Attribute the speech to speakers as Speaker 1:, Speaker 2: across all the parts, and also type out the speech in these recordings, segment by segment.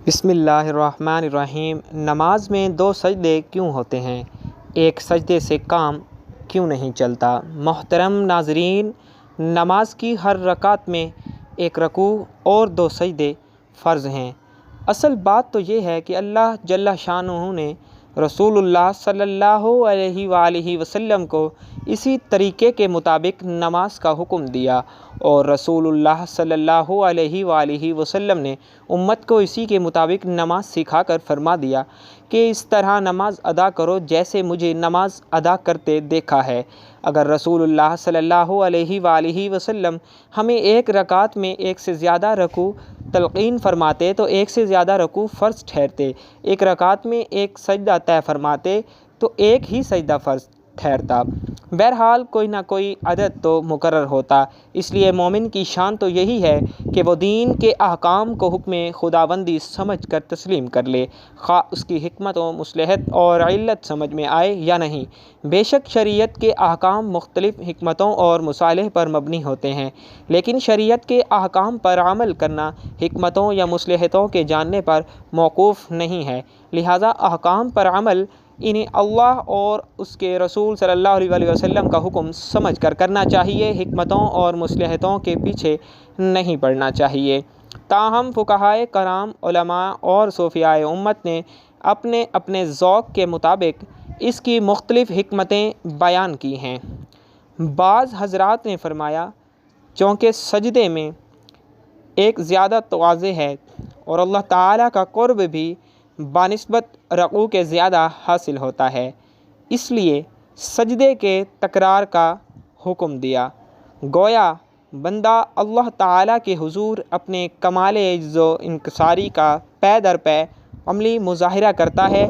Speaker 1: بسم اللہ الرحمن الرحیم۔ نماز میں دو سجدے کیوں ہوتے ہیں؟ ایک سجدے سے کام کیوں نہیں چلتا؟ محترم ناظرین، نماز کی ہر رکعت میں ایک رکوع اور دو سجدے فرض ہیں۔ اصل بات تو یہ ہے کہ اللہ جل شانہ نے رسول اللہ صلی اللہ علیہ وآلہ وسلم کو اسی طریقے کے مطابق نماز کا حکم دیا، اور رسول اللہ صلی اللہ علیہ وآلہ وسلم نے امت کو اسی کے مطابق نماز سکھا کر فرما دیا کہ اس طرح نماز ادا کرو جیسے مجھے نماز ادا کرتے دیکھا ہے۔ اگر رسول اللہ صلی اللہ علیہ وآلہ وسلم ہمیں ایک رکعت میں ایک سے زیادہ رکوع تلقین فرماتے تو ایک سے زیادہ رکوع فرض ٹھہرتے، ایک رکعت میں ایک سجدہ طے فرماتے تو ایک ہی سجدہ فرض ٹھہرتا۔ بہرحال کوئی نہ کوئی عدد تو مقرر ہوتا۔ اس لیے مومن کی شان تو یہی ہے کہ وہ دین کے احکام کو حکم خداوندی سمجھ کر تسلیم کر لے، خواہ اس کی حکمت و مصلحت اور علت سمجھ میں آئے یا نہیں۔ بے شک شریعت کے احکام مختلف حکمتوں اور مصالح پر مبنی ہوتے ہیں، لیکن شریعت کے احکام پر عمل کرنا حکمتوں یا مصلحتوں کے جاننے پر موقوف نہیں ہے، لہذا احکام پر عمل انہیں اللہ اور اس کے رسول صلی اللہ علیہ وآلہ وسلم کا حکم سمجھ کر کرنا چاہیے، حکمتوں اور مصلحتوں کے پیچھے نہیں پڑنا چاہیے۔ تاہم فقہائے کرام، علماء اور صوفیاء امت نے اپنے اپنے ذوق کے مطابق اس کی مختلف حکمتیں بیان کی ہیں۔ بعض حضرات نے فرمایا، چونکہ سجدے میں ایک زیادہ تواضع ہے اور اللہ تعالیٰ کا قرب بھی بنسبت رکوع کے زیادہ حاصل ہوتا ہے، اس لیے سجدے کے تکرار کا حکم دیا۔ گویا بندہ اللہ تعالیٰ کے حضور اپنے کمال عجز و انکساری کا پے در پے عملی مظاہرہ کرتا ہے۔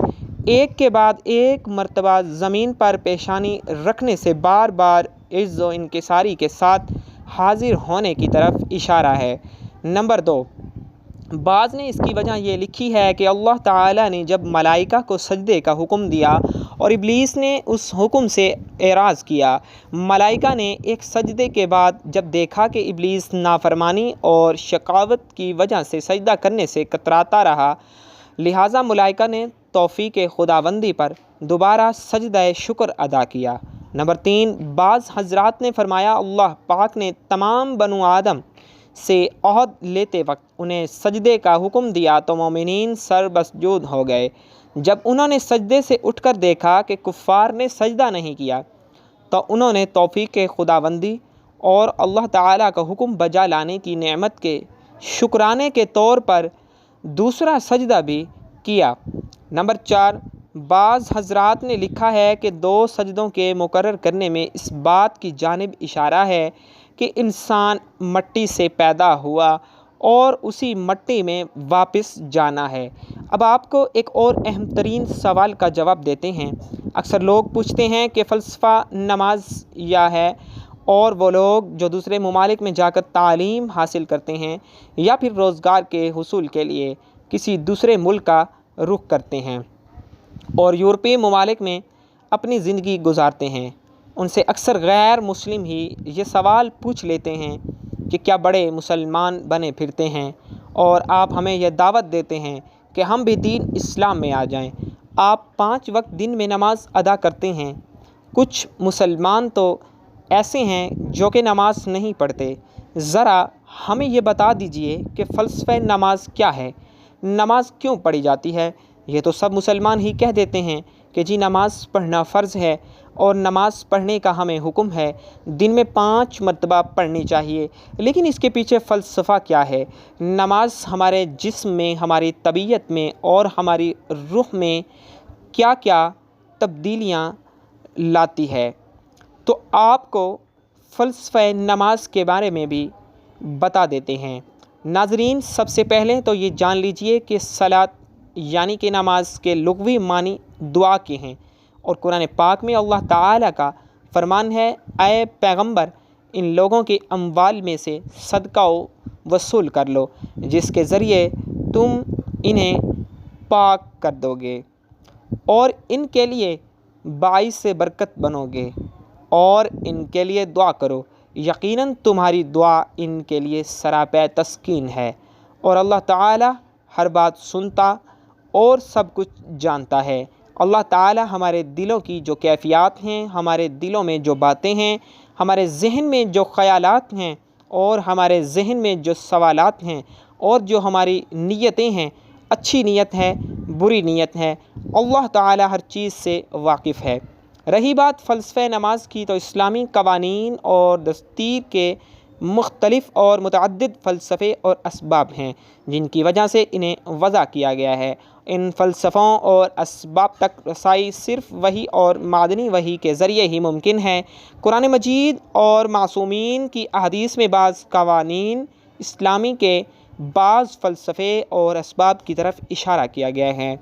Speaker 1: ایک کے بعد ایک مرتبہ زمین پر پیشانی رکھنے سے بار بار عجز و انکساری کے ساتھ حاضر ہونے کی طرف اشارہ ہے۔ نمبر 2، بعض نے اس کی وجہ یہ لکھی ہے کہ اللہ تعالیٰ نے جب ملائکہ کو سجدے کا حکم دیا اور ابلیس نے اس حکم سے اعراض کیا، ملائکہ نے ایک سجدے کے بعد جب دیکھا کہ ابلیس نافرمانی اور شقاوت کی وجہ سے سجدہ کرنے سے کتراتا رہا، لہٰذا ملائکہ نے توفیق خداوندی پر دوبارہ سجدہ شکر ادا کیا۔ نمبر 3، بعض حضرات نے فرمایا، اللہ پاک نے تمام بنو آدم سے عہد لیتے وقت انہیں سجدے کا حکم دیا تو مومنین سر مسجود ہو گئے۔ جب انہوں نے سجدے سے اٹھ کر دیکھا کہ کفار نے سجدہ نہیں کیا تو انہوں نے توفیق خداوندی اور اللہ تعالیٰ کا حکم بجا لانے کی نعمت کے شکرانے کے طور پر دوسرا سجدہ بھی کیا۔ نمبر 4، بعض حضرات نے لکھا ہے کہ دو سجدوں کے مقرر کرنے میں اس بات کی جانب اشارہ ہے کہ انسان مٹی سے پیدا ہوا اور اسی مٹی میں واپس جانا ہے۔ اب آپ کو ایک اور اہم ترین سوال کا جواب دیتے ہیں۔ اکثر لوگ پوچھتے ہیں کہ فلسفہ نماز یا ہے، اور وہ لوگ جو دوسرے ممالک میں جا کر تعلیم حاصل کرتے ہیں یا پھر روزگار کے حصول کے لیے کسی دوسرے ملک کا رخ کرتے ہیں اور یورپی ممالک میں اپنی زندگی گزارتے ہیں، ان سے اکثر غیر مسلم ہی یہ سوال پوچھ لیتے ہیں کہ کیا بڑے مسلمان بنے پھرتے ہیں اور آپ ہمیں یہ دعوت دیتے ہیں کہ ہم بھی دین اسلام میں آ جائیں۔ آپ 5 وقت دن میں نماز ادا کرتے ہیں، کچھ مسلمان تو ایسے ہیں جو کہ نماز نہیں پڑھتے۔ ذرا ہمیں یہ بتا دیجئے کہ فلسفہ نماز کیا ہے، نماز کیوں پڑھی جاتی ہے؟ یہ تو سب مسلمان ہی کہہ دیتے ہیں کہ جی نماز پڑھنا فرض ہے اور نماز پڑھنے کا ہمیں حکم ہے، دن میں 5 مرتبہ پڑھنی چاہیے، لیکن اس کے پیچھے فلسفہ کیا ہے؟ نماز ہمارے جسم میں، ہماری طبیعت میں اور ہماری روح میں کیا کیا تبدیلیاں لاتی ہے؟ تو آپ کو فلسفہ نماز کے بارے میں بھی بتا دیتے ہیں۔ ناظرین، سب سے پہلے تو یہ جان لیجئے کہ صلاۃ یعنی کہ نماز کے لغوی معنی دعا کے ہیں، اور قرآن پاک میں اللہ تعالیٰ کا فرمان ہے، اے پیغمبر ان لوگوں کے اموال میں سے صدقہ وصول کر لو جس کے ذریعے تم انہیں پاک کر دو گے اور ان کے لیے باعث برکت بنو گے، اور ان کے لیے دعا کرو، یقیناً تمہاری دعا ان کے لیے سراپے تسکین ہے، اور اللہ تعالیٰ ہر بات سنتا اور سب کچھ جانتا ہے۔ اللہ تعالیٰ ہمارے دلوں کی جو کیفیات ہیں، ہمارے دلوں میں جو باتیں ہیں، ہمارے ذہن میں جو خیالات ہیں اور ہمارے ذہن میں جو سوالات ہیں اور جو ہماری نیتیں ہیں، اچھی نیت ہے، بری نیت ہے، اللہ تعالیٰ ہر چیز سے واقف ہے۔ رہی بات فلسفہ نماز کی، تو اسلامی قوانین اور دستور کے مختلف اور متعدد فلسفے اور اسباب ہیں جن کی وجہ سے انہیں وضع کیا گیا ہے۔ ان فلسفوں اور اسباب تک رسائی صرف وحی اور معدنی وحی کے ذریعے ہی ممکن ہے۔ قرآن مجید اور معصومین کی احادیث میں بعض قوانین اسلامی کے بعض فلسفے اور اسباب کی طرف اشارہ کیا گیا ہے۔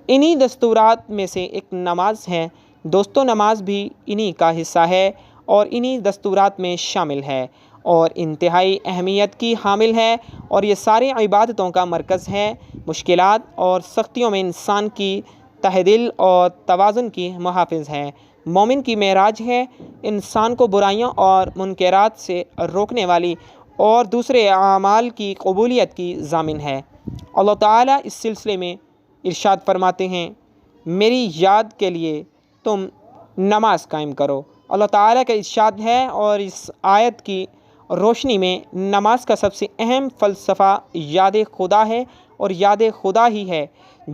Speaker 1: انہی دستورات میں سے ایک نماز ہے۔ دوستو، نماز بھی انہی کا حصہ ہے اور انہی دستورات میں شامل ہے اور انتہائی اہمیت کی حامل ہے، اور یہ ساری عبادتوں کا مرکز ہے۔ مشکلات اور سختیوں میں انسان کی تہ دل اور توازن کی محافظ ہے۔ مومن کی معراج ہے، انسان کو برائیوں اور منکرات سے روکنے والی اور دوسرے اعمال کی قبولیت کی ضامن ہے۔ اللہ تعالیٰ اس سلسلے میں ارشاد فرماتے ہیں، میری یاد کے لیے تم نماز قائم کرو۔ اللہ تعالیٰ کا ارشاد ہے، اور اس آیت کی روشنی میں نماز کا سب سے اہم فلسفہ یاد خدا ہے، اور یاد خدا ہی ہے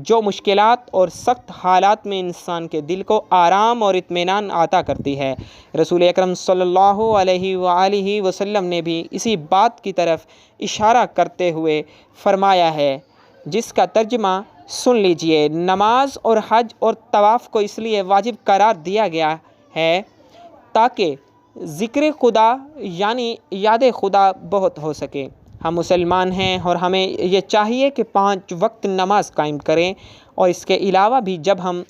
Speaker 1: جو مشکلات اور سخت حالات میں انسان کے دل کو آرام اور اطمینان عطا کرتی ہے۔ رسول اکرم صلی اللہ علیہ وآلہ وسلم نے بھی اسی بات کی طرف اشارہ کرتے ہوئے فرمایا ہے، جس کا ترجمہ سن لیجئے۔ نماز اور حج اور طواف کو اس لیے واجب قرار دیا گیا ہے تاکہ ذکر خدا یعنی یاد خدا بہت ہو سکے۔ ہم مسلمان ہیں اور ہمیں یہ چاہیے کہ 5 وقت نماز قائم کریں، اور اس کے علاوہ بھی جب ہم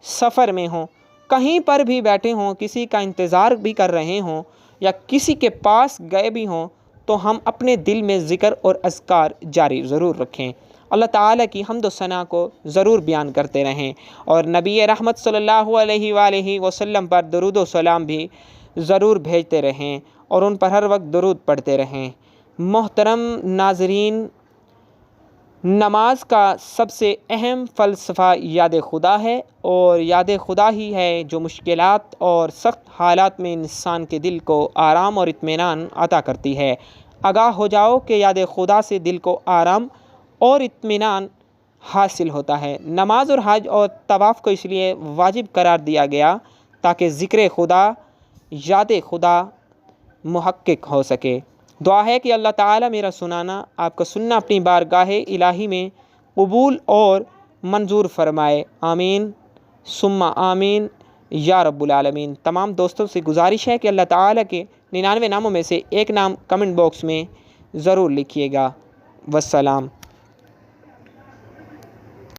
Speaker 1: سفر میں ہوں، کہیں پر بھی بیٹھے ہوں، کسی کا انتظار بھی کر رہے ہوں یا کسی کے پاس گئے بھی ہوں، تو ہم اپنے دل میں ذکر اور اذکار جاری ضرور رکھیں۔ اللہ تعالیٰ کی حمد و ثنا کو ضرور بیان کرتے رہیں، اور نبی رحمت صلی اللہ علیہ وآلہ وسلم پر درود و سلام بھی ضرور بھیجتے رہیں اور ان پر ہر وقت درود پڑھتے رہیں۔ محترم ناظرین، نماز کا سب سے اہم فلسفہ یاد خدا ہے، اور یاد خدا ہی ہے جو مشکلات اور سخت حالات میں انسان کے دل کو آرام اور اطمینان عطا کرتی ہے۔ آگاہ ہو جاؤ کہ یاد خدا سے دل کو آرام اور اطمینان حاصل ہوتا ہے۔ نماز اور حج اور طواف کو اس لیے واجب قرار دیا گیا تاکہ ذکر خدا، یاد خدا محقق ہو سکے۔ دعا ہے کہ اللہ تعالیٰ میرا سنانا، آپ کا سننا اپنی بارگاہ الہی میں قبول اور منظور فرمائے۔ آمین ثم آمین یا رب العالمین۔ تمام دوستوں سے گزارش ہے کہ اللہ تعالیٰ کے 99 ناموں میں سے ایک نام کمنٹ باکس میں ضرور لکھیے گا۔ والسلام۔